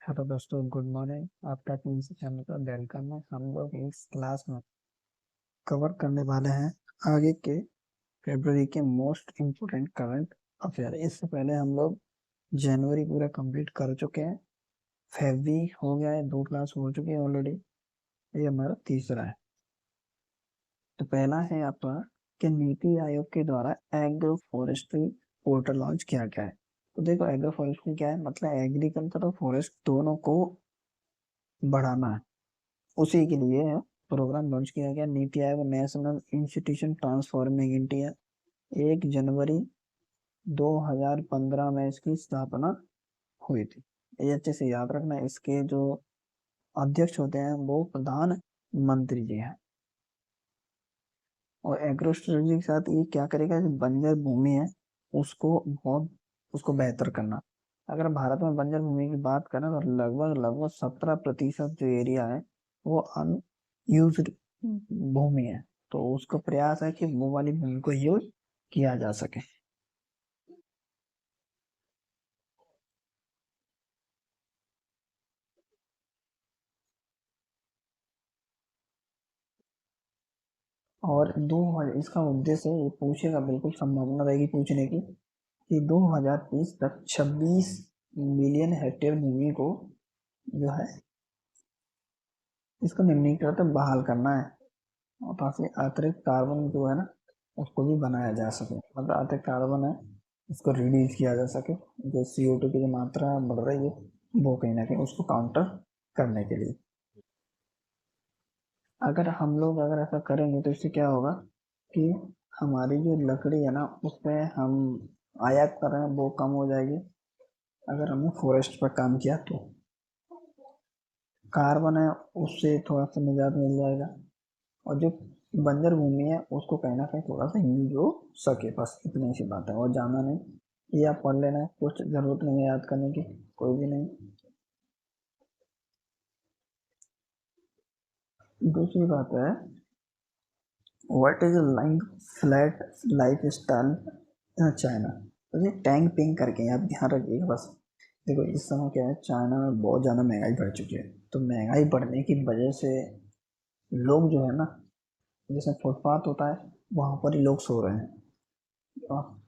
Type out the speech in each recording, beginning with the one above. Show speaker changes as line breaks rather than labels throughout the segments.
Hello दोस्तों, good morning. आपका team से चैनल पर वेलकम है। हम लोग इस क्लास में कवर करने वाले हैं आगे के फरवरी के मोस्ट इम्पोर्टेंट करंट अफेयर। इससे पहले हम लोग जनवरी पूरा कंप्लीट कर चुके हैं। फेब हो गया है, 2 क्लास हो चुकी है ऑलरेडी। ये हमारा तीसरा है। तो पहला है आपका कि नीति आयोग के द्वारा एग्रो फॉरेस्ट्री पोर्टल लॉन्च किया गया है। तो देखो, एग्रो फॉरेस्ट्री क्या है, मतलब एग्रीकल्चर और फॉरेस्ट दोनों को बढ़ाना है। उसी के लिए प्रोग्राम लॉन्च किया गया। NITI Aayog national institution transforming India 1 जनवरी 2015 में इसकी स्थापना हुई थी। ये अच्छे से याद रखना। इसके जो अध्यक्ष होते हैं वो प्रधानमंत्री जी हैं। और एग्रो स्ट्रेटजी के साथ ये क्या करेगा, जो बंजर भूमि है उसको बेहतर करना। अगर भारत में बंजर भूमि की बात करें तो लगभग लगभग 17% जो एरिया है वो अनयूज्ड भूमि है। तो उसका प्रयास है कि वो वाली भूमि को यूज किया जा सके। और इसका उद्देश्य ये पूछेगा, बिल्कुल संभावना रहेगी पूछने की, कि 2030 तक 26 मिलियन हेक्टेयर भूमि को जो है इसको निम्नलिखित बहाल करना है। और ताकि अतिरिक्त कार्बन जो है ना उसको भी बनाया जा सके, मतलब अतिरिक्त कार्बन है उसको रिड्यूस किया जा सके। जो CO2 की जो मात्रा बढ़ रही है वो कहीं ना कहीं उसको काउंटर करने के लिए अगर ऐसा करेंगे तो इससे क्या होगा कि हमारी जो लकड़ी है ना उस पर हम आयात कर रहे हैं वो कम हो जाएगी। अगर हमने फॉरेस्ट पर काम किया तो कार्बन है उससे थोड़ा सा निजात मिल जाएगा। और जो बंजर भूमि है उसको कहीं ना कहीं थोड़ा सा यूज हो सके, बस इतनी सी बात है। और जाना नहीं, ये आप पढ़ लेना है, कुछ जरूरत नहीं है याद करने की, कोई भी नहीं। दूसरी बात है, what is lying flat life style China. तो ये टैंग पिंग करके आप ध्यान रखिएगा बस। देखो, इस समय क्या है, चाइना में बहुत ज़्यादा महंगाई बढ़ चुकी है। तो महंगाई बढ़ने की वजह से लोग जो है ना, जैसे फुटपाथ होता है वहाँ पर ही लोग सो रहे हैं।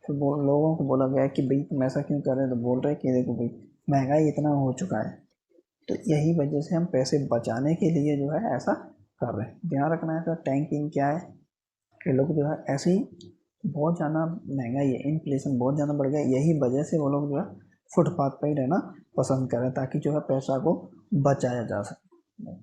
फिर लोगों को बोला गया कि भाई तुम ऐसा क्यों कर रहे हो, तो बोल रहे कि देखो भाई महंगाई इतना हो चुका है, तो यही वजह से हम पैसे बचाने के लिए जो है ऐसा कर रहे हैं। ध्यान रखना है। तो टैंकिंग क्या है कि लोग जो है ऐसे ही, बहुत ज़्यादा महंगाई है, इन्फ्लेशन बहुत ज़्यादा बढ़ गया, यही वजह से वो लोग जो है फुटपाथ पर ही रहना पसंद कर रहे हैं, ताकि जो है पैसा को बचाया जा सके।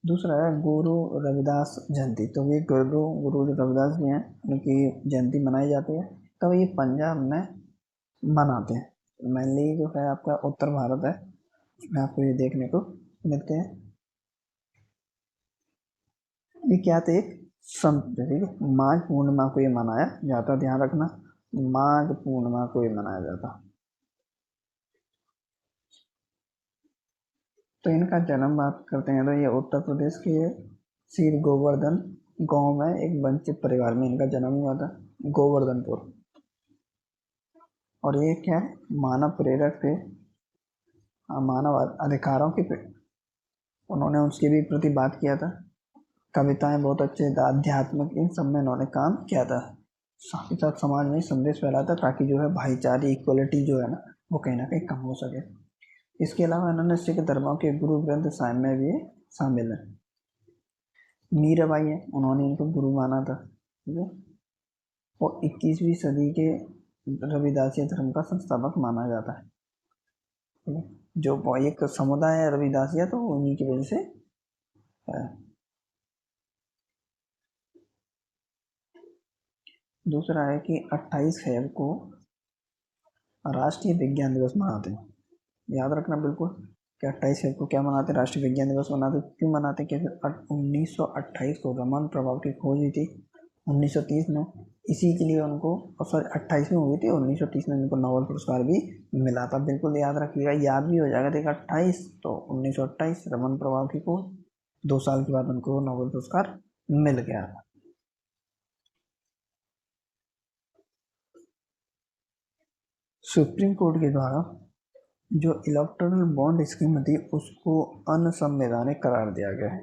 दूसरा है गुरु रविदास जयंती। तो ये गुरु रविदास जी हैं, उनकी जयंती मनाई जाती है। तो ये पंजाब में मनाते हैं। मेनली जो है आपका उत्तर भारत है, में आपको ये देखने को मिलते हैं। ये क्या थे, एक संत थे, ठीक है। माघ पूर्णिमा को ये मनाया जाता, ध्यान रखना, माघ पूर्णिमा को ये मनाया जाता। तो इनका जन्म बात करते हैं तो ये उत्तर प्रदेश के श्री गोवर्धन गांव में एक वंचित परिवार में इनका जन्म हुआ था, गोवर्धनपुर। और ये क्या है, मानव प्रेरक थे। मानव अधिकारों के उन्होंने उसके भी प्रति बात किया था। कविताएं बहुत अच्छे, आध्यात्मिक, इन सब में इन्होंने काम किया था। साथ ही साथ समाज में संदेश फैलाता ताकि जो है भाईचारे, इक्वलिटी जो है ना वो कहीं ना कहीं कम हो सके। इसके अलावा इन्होंने सिख धर्मों के गुरु ग्रंथ साहिब में भी शामिल है। मीराबाई है, उन्होंने इनको गुरु माना था, ठीक है। और 21वीं सदी के रविदासी धर्म का संस्थापक माना जाता है, ठीक है। जो एक समुदाय है रविदासिया, तो उन्हीं की वजह से है। दूसरा है कि 28 फेब को राष्ट्रीय विज्ञान दिवस मनाते हैं। याद रखना बिल्कुल कि 28 फेब को क्या मनाते हैं, राष्ट्रीय विज्ञान दिवस मनाते हैं। क्यों मनाते हैं, क्योंकि 1928 को रमन प्रभाव की खोज हुई थी 1930 में। इसी के लिए उनको, सॉरी 28 में हुई थी, 1930 में उनको नोबेल पुरस्कार भी मिला था। बिल्कुल याद रखिएगा, याद भी हो जाएगा। देखा 28 तो 1928 रमन प्रभाव की खोज, 2 साल के बाद उनको नोबेल पुरस्कार मिल गया था। सुप्रीम कोर्ट के द्वारा जो इलेक्टोरल बॉन्ड स्कीम थी उसको अनसंवैधानिक करार दिया गया है,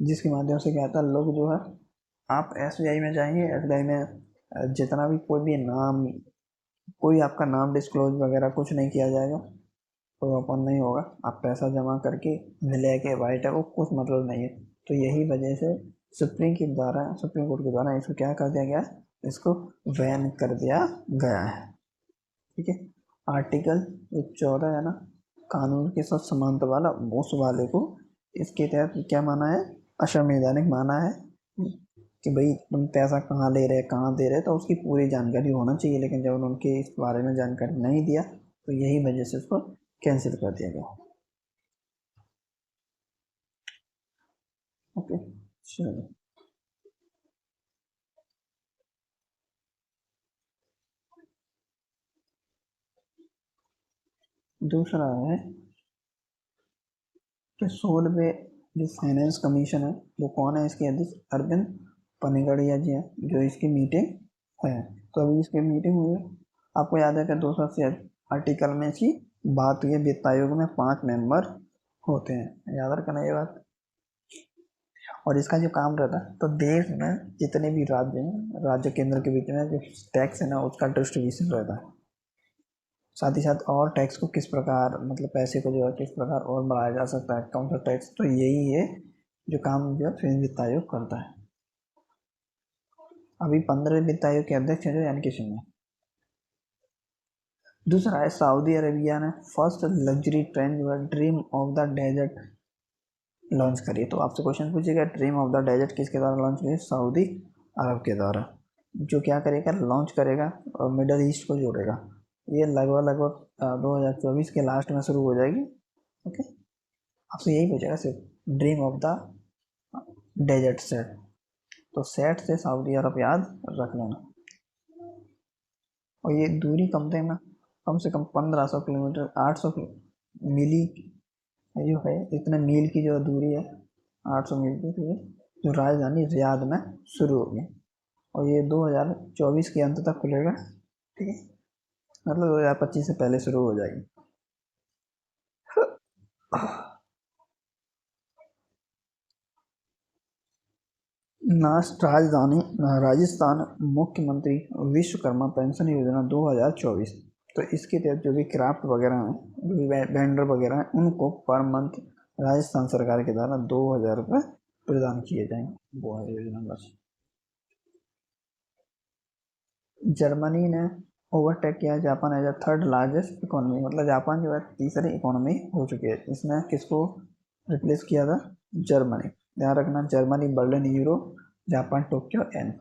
जिसके माध्यम से क्या था, लोग जो है, आप एसबीआई में जाएंगे, एसबीआई में जितना भी कोई भी नाम, कोई आपका नाम डिस्क्लोज वगैरह कुछ नहीं किया जाएगा, कोई ओपन नहीं होगा, आप पैसा जमा करके ब्लैक है वाइट है वो कुछ मतलब नहीं है। तो यही वजह से सुप्रीम कोर्ट के द्वारा इसको क्या कर दिया गया, इसको बैन कर दिया गया है। ठीक है, आर्टिकल जो 14 है ना, कानून के साथ समानता वाला, उस वाले को इसके तहत क्या माना है, असंवैधानिक माना है कि भाई तुम पैसा कहाँ ले रहे, कहाँ दे रहे, तो उसकी पूरी जानकारी होना चाहिए। लेकिन जब उनके इस बारे में जानकारी नहीं दिया तो यही वजह से उसको कैंसिल कर दिया गया। ओके, चलो दूसरा है कि 16वें जो फाइनेंस कमीशन है वो कौन है, इसके अध्यक्ष अरविंद पनगड़िया जी हैं, जो इसकी मीटिंग है। तो अभी इसकी मीटिंग हुई है, आपको याद है कि 280 आर्टिकल में इसकी बात हुई है, वित्त आयोग में 5 मेंबर होते हैं, याद रखना ये बात। और इसका जो काम रहता है, तो देश में जितने भी राज्य हैं, राज्य केंद्र के बीच में जो टैक्स है ना उसका डिस्ट्रीब्यूशन रहता है, साथ ही साथ और टैक्स को किस प्रकार, मतलब पैसे को जो है किस प्रकार और बढ़ाया जा सकता है, कौन सा टैक्स, तो यही है जो काम जो है वित्त आयोग करता है। अभी 15 वित्त आयोग के अध्यक्ष हैं जो एन के सिंह है। दूसरा है सऊदी अरेबिया ने फर्स्ट लग्जरी ट्रेन जो है dream of the desert launch करी। तो आपसे क्वेश्चन पूछेगा ड्रीम ऑफ द डेजर्ट किसके द्वारा लॉन्च करी, सऊदी अरब के द्वारा, जो क्या करेगा, लॉन्च करेगा और मिडल ईस्ट को जोड़ेगा। ये लगभग लगभग 2024 के लास्ट में शुरू हो जाएगी। ओके, आपसे यही पूछेगा सिर्फ dream of the desert set, तो सेट से सऊदी अरब याद रख लेना। और ये दूरी कम से कम 1500 किलोमीटर, 800 मिली जो है, इतने मील की जो दूरी है, 800 मील की दूरी, जो राजधानी रियाद में शुरू होगी, और ये 2024 के अंत तक खुलेगा। ठीक है, मतलब 2025 से पहले शुरू हो जाएगी। राजधानी राजस्थान मुख्यमंत्री विश्वकर्मा पेंशन योजना 2024, तो इसके तहत जो भी क्राफ्ट वगैरह हैं, जो भी वेंडर वगैरह हैं, उनको पर मंथ राजस्थान सरकार के द्वारा 2000 रुपये प्रदान किए जाएंगे, वो है योजना बस। जर्मनी ने ओवरटेक किया Japan as a third largest economy, मतलब जापान जो है तीसरी इकोनॉमी हो चुकी है। इसने किसको रिप्लेस किया था, जर्मनी, ध्यान रखना, Germany Berlin euro, Japan Tokyo yen,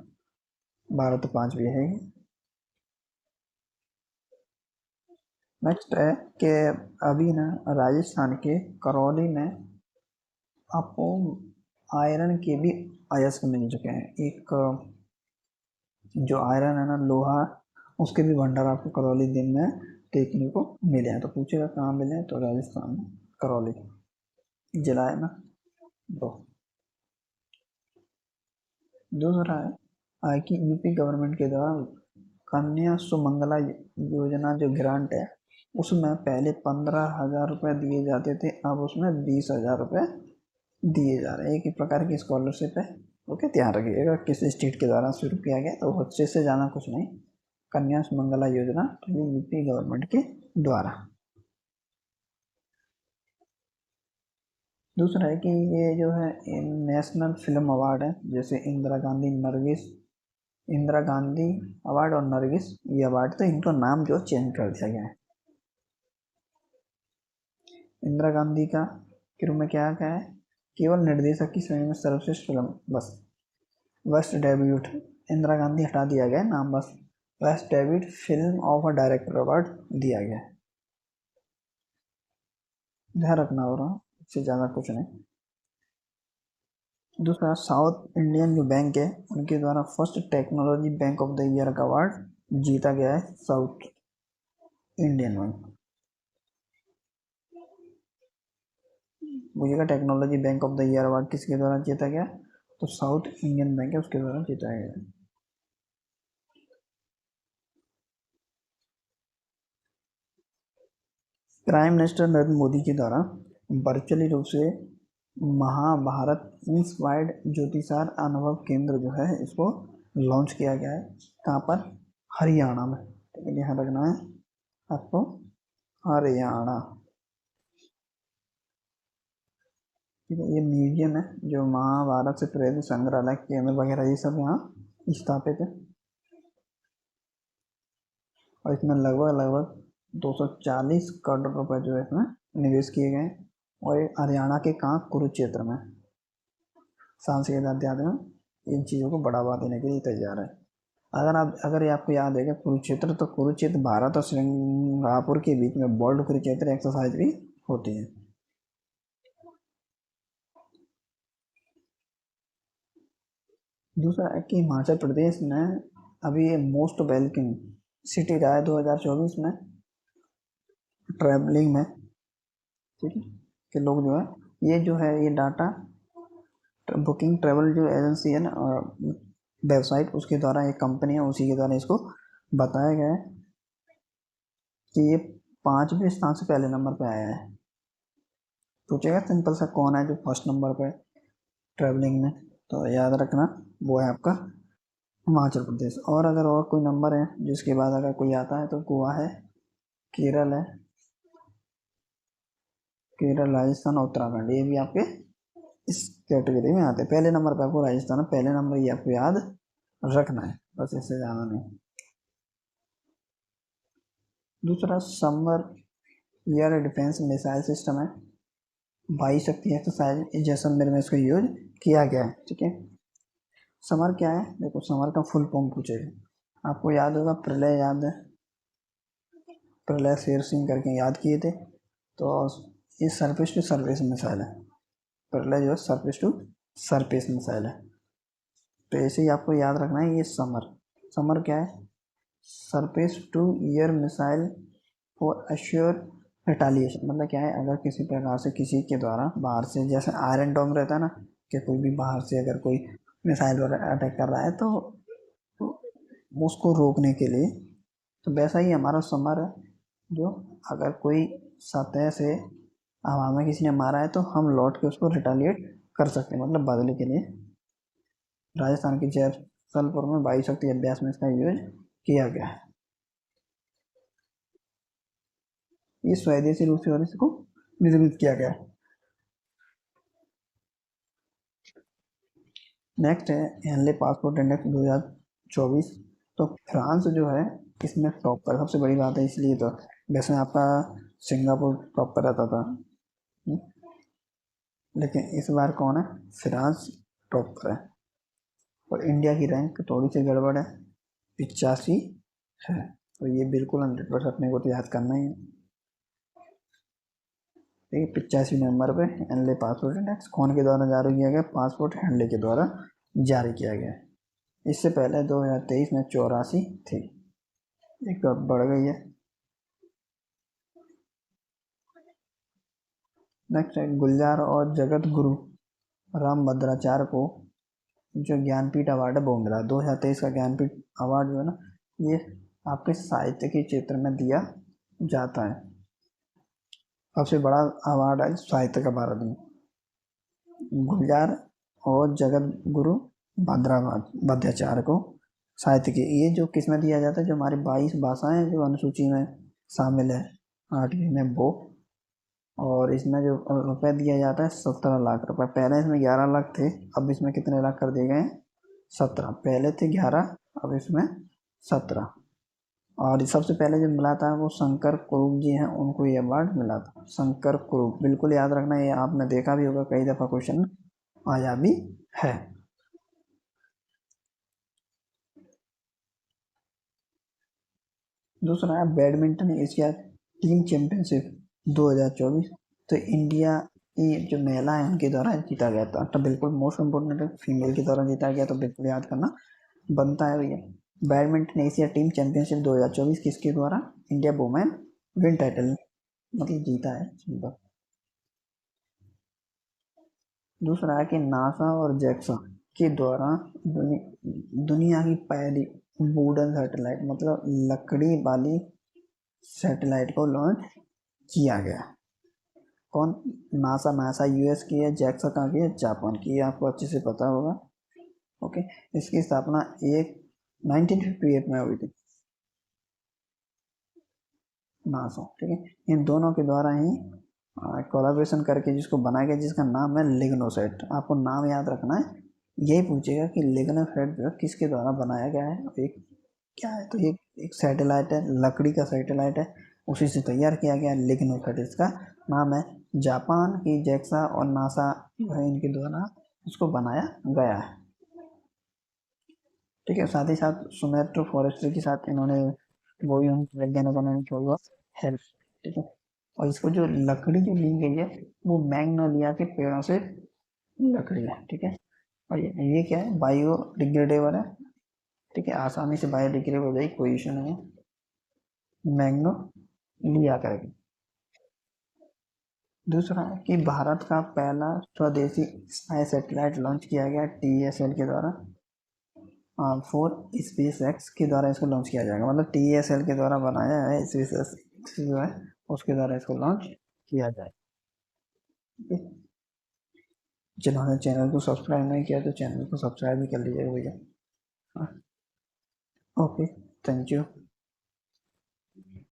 12 तो 5 भी है। नेक्स्ट है कि अभी ना राजस्थान के करौली में आपको आयरन के भी अयस्क मिल चुके हैं। एक जो आयरन है ना, लोहा, उसके भी भंडार आपको करौली दिन में देखने को मिले हैं। तो पूछेगा कहाँ मिले हैं, तो राजस्थान में करौली जिला है ना। दो दूसरा है कि यूपी गवर्नमेंट के द्वारा कन्या सुमंगला योजना जो ग्रांट है, उसमें पहले 15,000 रुपये दिए जाते थे, अब उसमें 20,000 रुपये दिए जा रहे हैं। एक ही प्रकार की स्कॉलरशिप है। ओके, ध्यान रखिएगा किस स्टेट के द्वारा शुरू किया गया, तो बच्चे से जाना कुछ नहीं, कन्या सुमंगला योजना, तो ये यूपी गवर्नमेंट के द्वारा। दूसरा है कि ये जो है नेशनल फिल्म अवार्ड है, जैसे इंदिरा गांधी अवार्ड और नरगिस ये अवार्ड, तो इनको नाम जो चेंज कर दिया गया है। इंदिरा गांधी का के रूप में क्या है, केवल निर्देशक की श्रेणी में सर्वश्रेष्ठ फिल्म बस, बेस्ट डेब्यूट, इंदिरा गांधी हटा दिया गया नाम बस, best debut film of a director award दिया गया, ध्यान रखना हो रहा, इससे ज़्यादा कुछ नहीं। दूसरा, साउथ इंडियन जो बैंक है उनके द्वारा first technology bank of the year का अवार्ड जीता गया है साउथ इंडियन बैंक। मुझे technology bank of the year award किसके द्वारा जीता गया, तो साउथ इंडियन बैंक है उसके द्वारा जीता गया। प्राइम मिनिस्टर नरेंद्र मोदी के द्वारा वर्चुअली रूप से महाभारत इंस्पायर्ड ज्योतिषार अनुभव केंद्र जो है इसको लॉन्च किया गया है। कहाँ पर? हरियाणा में। ठीक है, ध्यान रखना है आपको, हरियाणा। ठीक है, ये म्यूजियम है जो महाभारत से प्रेरित संग्रहालय केंद्र वगैरह ये सब यहाँ स्थापित है। और इसमें लगभग 240 करोड़ रुपए जो है इसमें निवेश किए गए हैं। और ये हरियाणा के कहाँ? कुरुक्षेत्र में। सांस्कृतिक अध्यात्म में इन चीज़ों को बढ़ावा देने के लिए तैयार है। अगर ये आपको याद है कि कुरुक्षेत्र, तो कुरुक्षेत्र भारत और सिंगापुर के बीच में बोल्ड कुरुक्षेत्र एक्सरसाइज भी होती है। दूसरा है कि हिमाचल प्रदेश में अभी ये मोस्ट वेलकम सिटी रहा है 2024 में ट्रैवलिंग में। ठीक है, कि लोग जो है ये जो है ये डाटा बुकिंग ट्रैवल जो एजेंसी है ना वेबसाइट, उसके द्वारा एक कंपनी है, उसी के द्वारा इसको बताया गया है कि ये 5वें स्थान से पहले नंबर पे आया है। पूछेगा सिंपल सा कौन है जो फर्स्ट नंबर पे ट्रैवलिंग में, तो याद रखना वो है आपका हिमाचल प्रदेश। और अगर और कोई नंबर है जिसके बाद अगर कोई आता है तो गोवा है, केरल है, केरल, राजस्थान और उत्तराखंड, ये भी आपके इस कैटेगरी में आते हैं। पहले नंबर पे आपको राजस्थान है, पहले नंबर ये आपको याद रखना है, बस इससे ज़्यादा नहीं। दूसरा summer air defence missile system है, वायु शक्ति एक्सरसाइज जैसलमेर में इसको यूज किया गया है। ठीक है, समर क्या है? देखो समर का फुल फॉर्म पूछेगा, आपको याद होगा प्रलय, याद है प्रलय शेर सिंह करके याद किए थे, तो ये सरफेस टू सरफेस मिसाइल है। प्रलय जो है सरफेस टू सरफेस मिसाइल है। तो ऐसे ही आपको याद रखना है ये समर क्या है? Surface to air missile for assured retaliation. मतलब क्या है, अगर किसी प्रकार से किसी के द्वारा बाहर से, जैसे आयरन डोम रहता है ना कि कोई भी बाहर से अगर कोई मिसाइल वगैरह अटैक कर रहा है तो उसको रोकने के लिए, तो वैसा ही हमारा समर है, जो अगर कोई सतह से हवा में किसी ने मारा है तो हम लौट के उसको रिटालिएट कर सकते हैं, मतलब बदले के लिए। राजस्थान के जैसलपुर में वायु शक्ति अभ्यास में इसका यूज किया गया है। ये स्वदेशी रूप से और इसको निर्मित किया गया है। नेक्स्ट है हेनले पासपोर्ट इंडेक्स 2024। तो फ्रांस जो है इसमें टॉप पर, सबसे बड़ी बात है इसलिए, तो वैसे आपका सिंगापुर टॉप पर रहता था, लेकिन इस बार कौन है? फ्रांस टॉप पर है। और इंडिया की रैंक थोड़ी सी गड़बड़ है, 85 है। तो ये बिल्कुल 100% अपने को तो याद करना ही है। ठीक है, 85 नंबर पे हेनले पासपोर्ट इंडेक्स कौन के द्वारा जारी किया गया? पासपोर्ट हेनले के द्वारा जारी किया गया। इससे पहले 2023 में 84 थी, एक बढ़ गई है। नेक्स्ट है गुलजार और जगत गुरु राम भद्राचार्य को जो ज्ञानपीठ अवार्ड है वो मिला। 2023 का ज्ञानपीठ अवार्ड जो है ना, ये आपके साहित्य के क्षेत्र में दिया जाता है। सबसे बड़ा अवार्ड है साहित्य का भारत में। गुलजार और जगत गुरु भद्राचार्य को साहित्य की, ये जो किस में दिया जाता है? जो हमारी 22 भाषाएं जो अनुसूची में शामिल है 8वीं में वो, और इसमें जो रुपए दिया जाता है 17 लाख रुपए। पहले इसमें 11 लाख थे, अब इसमें कितने लाख कर दिए गए? 17। पहले थे 11, अब इसमें 17। और सबसे पहले जो मिला था वो शंकर कुरूप जी हैं, उनको ये अवार्ड मिला था, शंकर कुरूप। बिल्कुल याद रखना, ये आपने देखा भी होगा, कई दफ़ा क्वेश्चन आया भी है। दूसरा है बैडमिंटन एशिया टीम चैंपियनशिप 2024। तो इंडिया की जो महिला है उनके द्वारा जीता गया था। तो बिल्कुल मोस्ट इम्पोर्टेंट है, फीमेल के द्वारा जीता गया, तो बिल्कुल याद करना बनता है भैया। बैडमिंटन एशिया टीम चैंपियनशिप 2024 किसके द्वारा? इंडिया वुमेन विन टाइटल, मतलब जीता है। दूसरा है कि नासा और जैक्सा के द्वारा दुनिया की पहली वुडन सैटेलाइट, मतलब लकड़ी वाली सैटेलाइट को लॉन्च किया गया है। कौन? नासा नासा यूएस की है, जैक्सा कहाँ की है? जापान की है, आपको अच्छे से पता होगा। ओके, इसकी स्थापना एक 1958 में हुई थी, नासा, ठीक है। इन दोनों के द्वारा ही कोलाब्रेशन करके जिसको बनाया गया, जिसका नाम है लिग्नोसेट। आपको नाम याद रखना है, यही पूछेगा कि लिग्नोसेट जो है किसके द्वारा बनाया गया है। एक क्या है, तो एक सैटेलाइट है, लकड़ी का सैटेलाइट है, उसी से तैयार किया गया लिग्नोसेट, इसका नाम है। जापान की जैक्सा और नासा जो है इनके द्वारा इसको बनाया गया है, ठीक है। साथ ही साथ सुमेट्रो फॉरेस्ट्री के साथ इन्होंने वो भी उन वैज्ञानिकों ने छोड़ा हेल्प, ठीक है। और इसको जो लकड़ी जो ली गई है वो मैग्नोलिया के पेड़ों से लकड़ी है, ठीक है। और ये क्या है, बायोडिग्रेडेबल है, ठीक है, आसानी से बायोडिग्रेडेबल हो जाएगी, कोई इशू नहीं है। मैग्नोलिया करके। दूसरा है कि भारत का पहला स्वदेशी स्पाई सैटेलाइट लॉन्च किया गया टीएसएल के द्वारा। फोर स्पेस एक्स के द्वारा इसको लॉन्च किया जाएगा, मतलब टीएसएल के द्वारा बनाया है, स्पेस एक्स जो है उसके द्वारा इसको लॉन्च किया जाए। जिन्होंने चैनल को सब्सक्राइब नहीं किया तो चैनल को सब्सक्राइब भी कर लीजिएगा भैया। Okay, thank you.